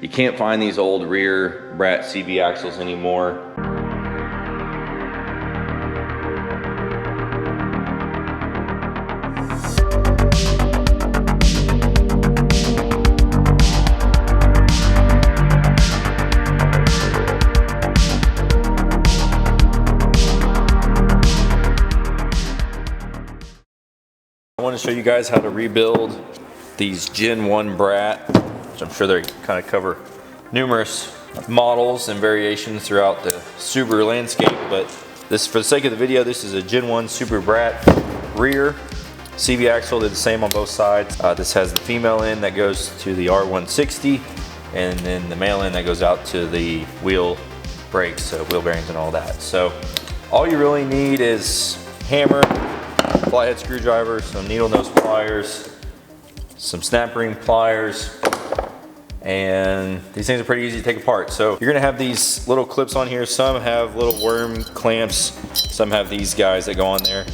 You can't find these old rear BRAT CV axles anymore. I want to show you guys how to rebuild these Gen 1 BRAT, which I'm sure they kind of cover numerous models and variations throughout the Subaru landscape, but this, for the sake of the video, this is a Gen 1 Subaru BRAT rear CV axle. They're the same on both sides. This has the female end that goes to the R160, and then the male end that goes out to the wheel brakes, wheel bearings and all that. So all you really need is hammer, flathead screwdriver, some needle nose pliers, some snap ring pliers, and these things are pretty easy to take apart. So you're gonna have these little clips on here. Some have little worm clamps, some have these guys that go on there.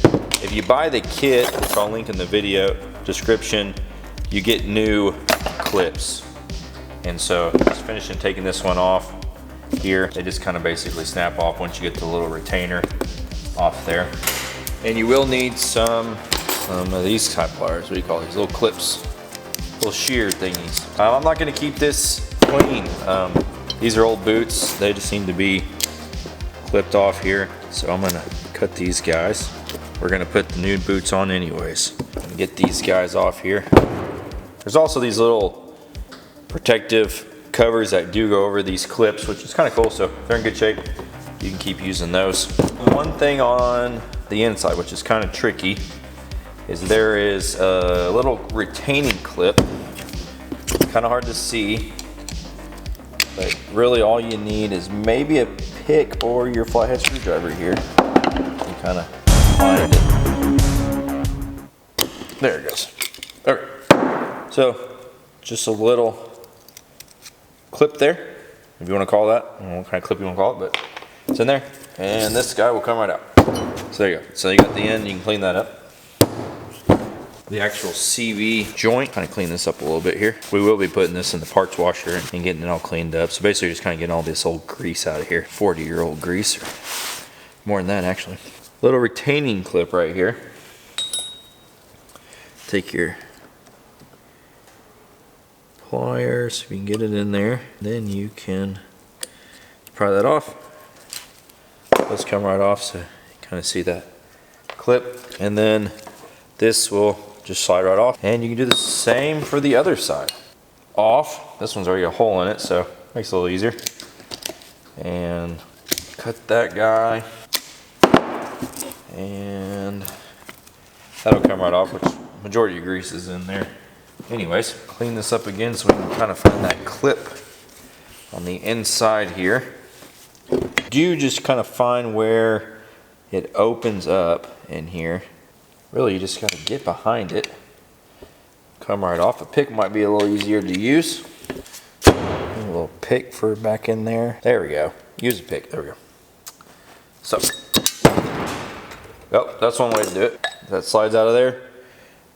If you buy the kit, which I'll link in the video description, you get new clips. And so just finishing taking this one off here. They just kind of basically snap off once you get the little retainer off there. And you will need some of these type pliers. What do you call these? Little clips, little shear thingies. I'm not gonna keep this clean. These are old boots. They just seem to be clipped off here. So I'm gonna cut these guys. We're gonna put the new boots on anyways. Get these guys off here. There's also these little protective covers that do go over these clips, which is kind of cool. So if they're in good shape, you can keep using those. One thing on the inside, which is kind of tricky, is there is a little retaining clip. Kind of hard to see, but really all you need is maybe a pick or your flathead screwdriver here. You kind of find it. There it goes. Okay. So just a little clip there, if you want to call that. I don't know what kind of clip you want to call it, but it's in there. And this guy will come right out. So there you go. So you got the end, you can clean that up. The actual CV joint, kind of clean this up a little bit here. We will be putting this in the parts washer and getting it all cleaned up. So basically just kind of getting all this old grease out of here. 40-year-old grease, or more than that actually. Little retaining clip right here. Take your pliers, if you can get it in there, then you can pry that off. Let's come right off so you kind of see that clip, and then this will just slide right off, and you can do the same for the other side. Off. This one's already a hole in it, so it makes it a little easier. And cut that guy, and that'll come right off, which majority of grease is in there. Anyways, clean this up again so we can kind of find that clip on the inside here. Do just kind of find where it opens up in here. Really, you just got to get behind it. Come right off. A pick might be a little easier to use. A little pick for back in there. There we go. Use a pick. There we go. So, well, that's one way to do it. That slides out of there,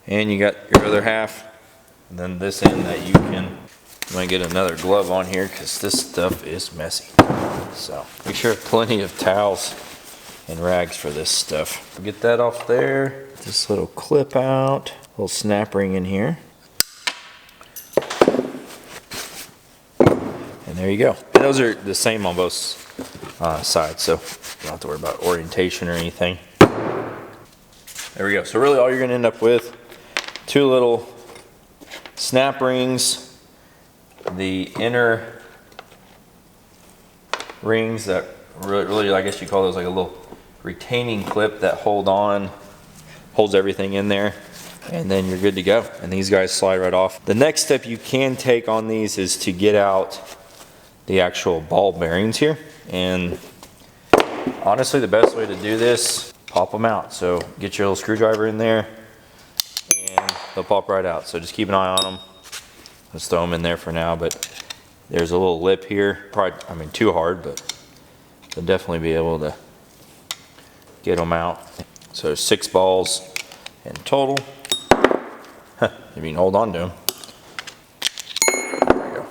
and you got your other half. And then this end that you might get another glove on here because this stuff is messy. So make sure plenty of towels and rags for this stuff. Get that off there. This little clip out. Little snap ring in here. And there you go. And those are the same on both sides, so you don't have to worry about orientation or anything. There we go. So really all you're gonna end up with, two little snap rings, the inner rings that really, I guess you call those like a little retaining clip that holds everything in there, and then you're good to go. And these guys slide right off. The next step you can take on these is to get out the actual ball bearings here. And honestly, the best way to do this, pop them out. So get your little screwdriver in there and they'll pop right out. So just keep an eye on them. Let's throw them in there for now, but there's a little lip here. Probably, I mean, too hard, but you'll definitely be able to get them out. So 6 balls in total. If you can hold on to them. There we go.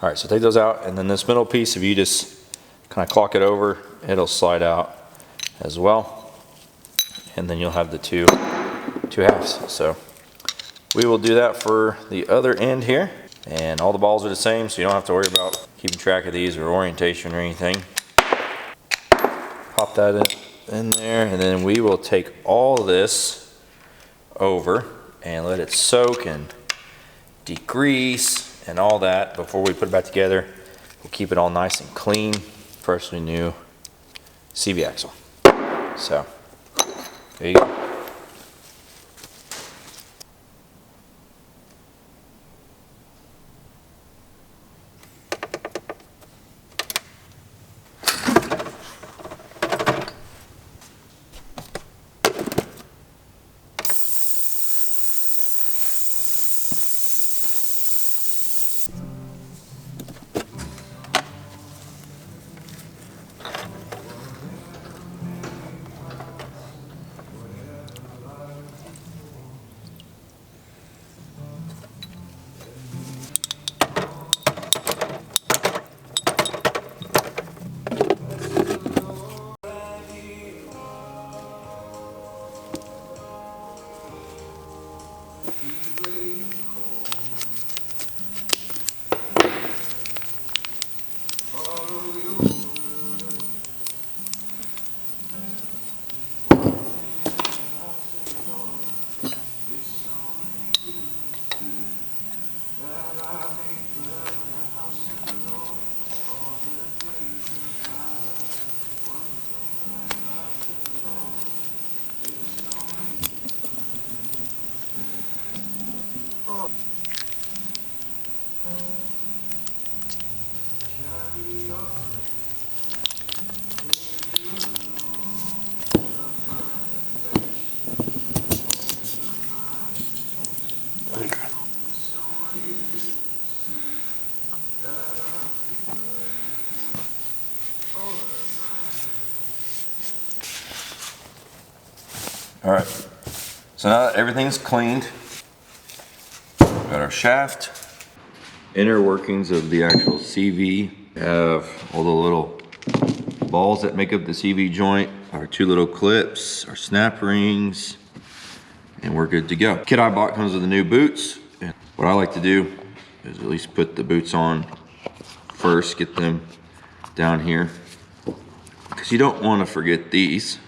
All right, so take those out, and then this middle piece, if you just kind of clock it over, it'll slide out as well. And then you'll have the two halves. So we will do that for the other end here. And all the balls are the same, so you don't have to worry about keeping track of these or orientation or anything. Pop that in there, and then we will take all this over and let it soak and degrease and all that before we put it back together. We'll keep it all nice and clean, freshly new CV axle. So there you go. All right, so now that everything's cleaned, we've got our shaft, inner workings of the actual CV. We have all the little balls that make up the CV joint, our two little clips, our snap rings, and we're good to go. Kit I bought comes with the new boots. And what I like to do is at least put the boots on first, get them down here, because you don't want to forget these.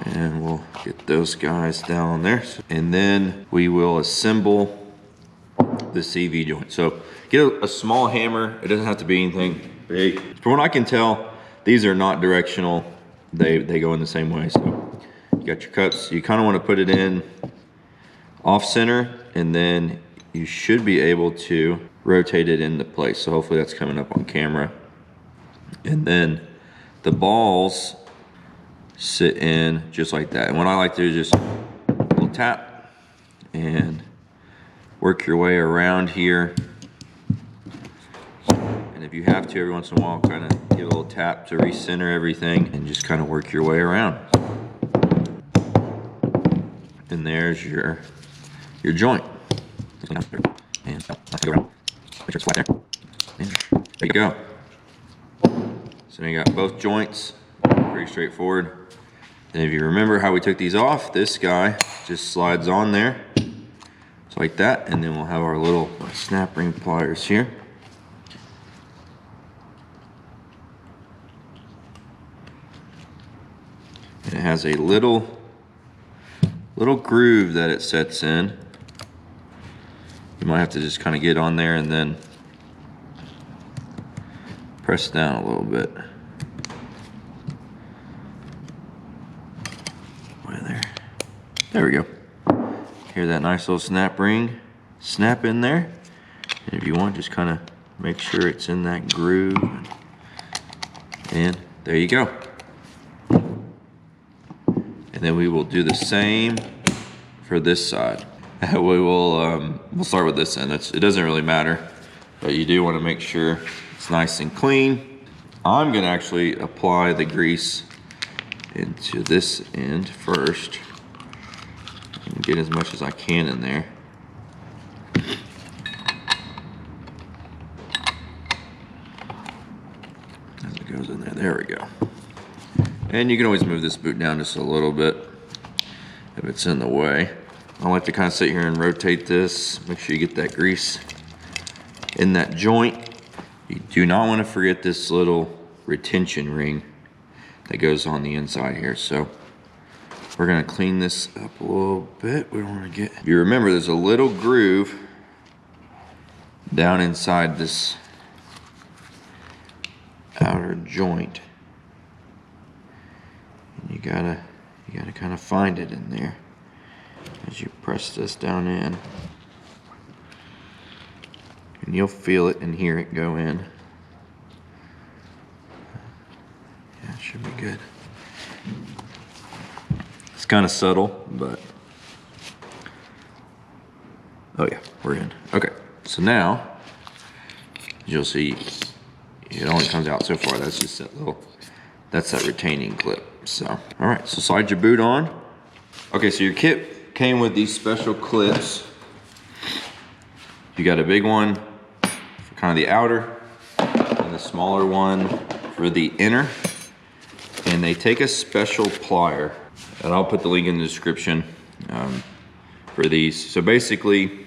And we'll get those guys down there. And then we will assemble the CV joint. So get a small hammer. It doesn't have to be anything big. From what I can tell, these are not directional. They go in the same way. So you got your cups. You kind of want to put it in off center, and then you should be able to rotate it into place. So hopefully that's coming up on camera. And then the balls sit in just like that. And what I like to do is just a little tap and work your way around here. And if you have to, every once in a while, kind of give a little tap to recenter everything and just kind of work your way around. And there's your joint. And make sure it's flat there. And there you go. So now you got both joints. Pretty straightforward. And if you remember how we took these off, this guy just slides on there, just like that, and then we'll have our little snap ring pliers here. And it has a little groove that it sets in. You might have to just kind of get on there and then press down a little bit. There we go. Hear that nice little snap ring snap in there. And if you want, just kind of make sure it's in that groove. And there you go. And then we will do the same for this side. We'll start with this end. It doesn't really matter, but you do want to make sure it's nice and clean. I'm going to actually apply the grease into this end first. And get as much as I can in there. goes in there. There we go. And you can always move this boot down just a little bit if it's in the way. I like to kind of sit here and rotate this. Make sure you get that grease in that joint. You do not want to forget this little retention ring that goes on the inside here. So we're going to clean this up a little bit. We don't want to get... If you remember, there's a little groove down inside this outer joint. And you gotta kind of find it in there as you press this down in. And you'll feel it and hear it go in. Yeah, it should be good. It's kind of subtle, but oh yeah, we're in. Okay, so now you'll see it only comes out so far. That's just that little, that's that retaining clip. So, all right, so slide your boot on. Okay, so your kit came with these special clips. You got a big one for kind of the outer and the smaller one for the inner. And they take a special plier, and I'll put the link in the description for these. So basically,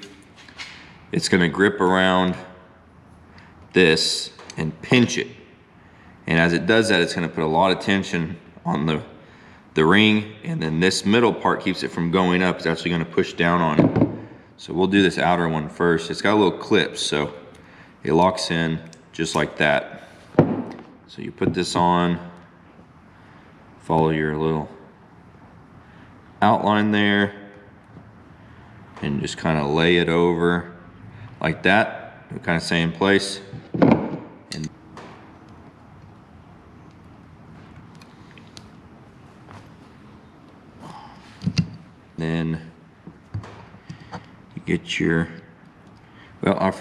it's gonna grip around this and pinch it. And as it does that, it's gonna put a lot of tension on the ring, and then this middle part keeps it from going up. It's actually gonna push down on it. So we'll do this outer one first. It's got a little clip, so it locks in just like that. So you put this on, follow your little outline there, and just kind of lay it over like that. It'll kind of stay in place. And then you get your, well,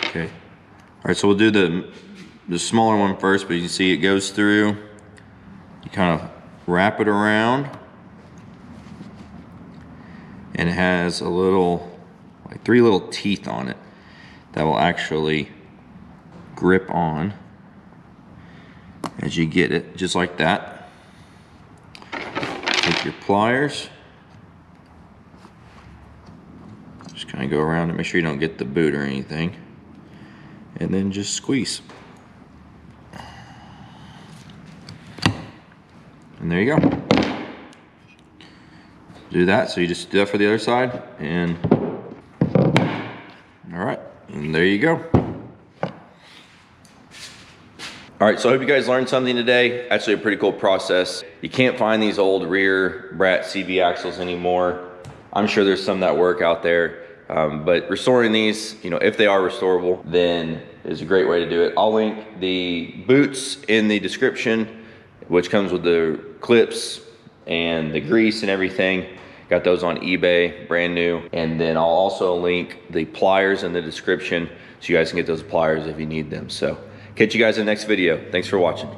okay. All right, so we'll do the smaller one first, but you can see it goes through. You kind of wrap it around, and it has a little, like 3 little teeth on it that will actually grip on as you get it, just like that. Take your pliers, just kind of go around and make sure you don't get the boot or anything, and then just squeeze. And there you go. Do that, so you just do that for the other side, and all right, and there you go. All right, so I hope you guys learned something today. Actually a pretty cool process. You can't find these old rear BRAT CV axles anymore. I'm sure there's some that work out there, but restoring these, you know, if they are restorable, then is a great way to do it. I'll link the boots in the description, which comes with the clips and the grease and everything. Got those on eBay, brand new. And then I'll also link the pliers in the description so you guys can get those pliers if you need them. So catch you guys in the next video. Thanks for watching.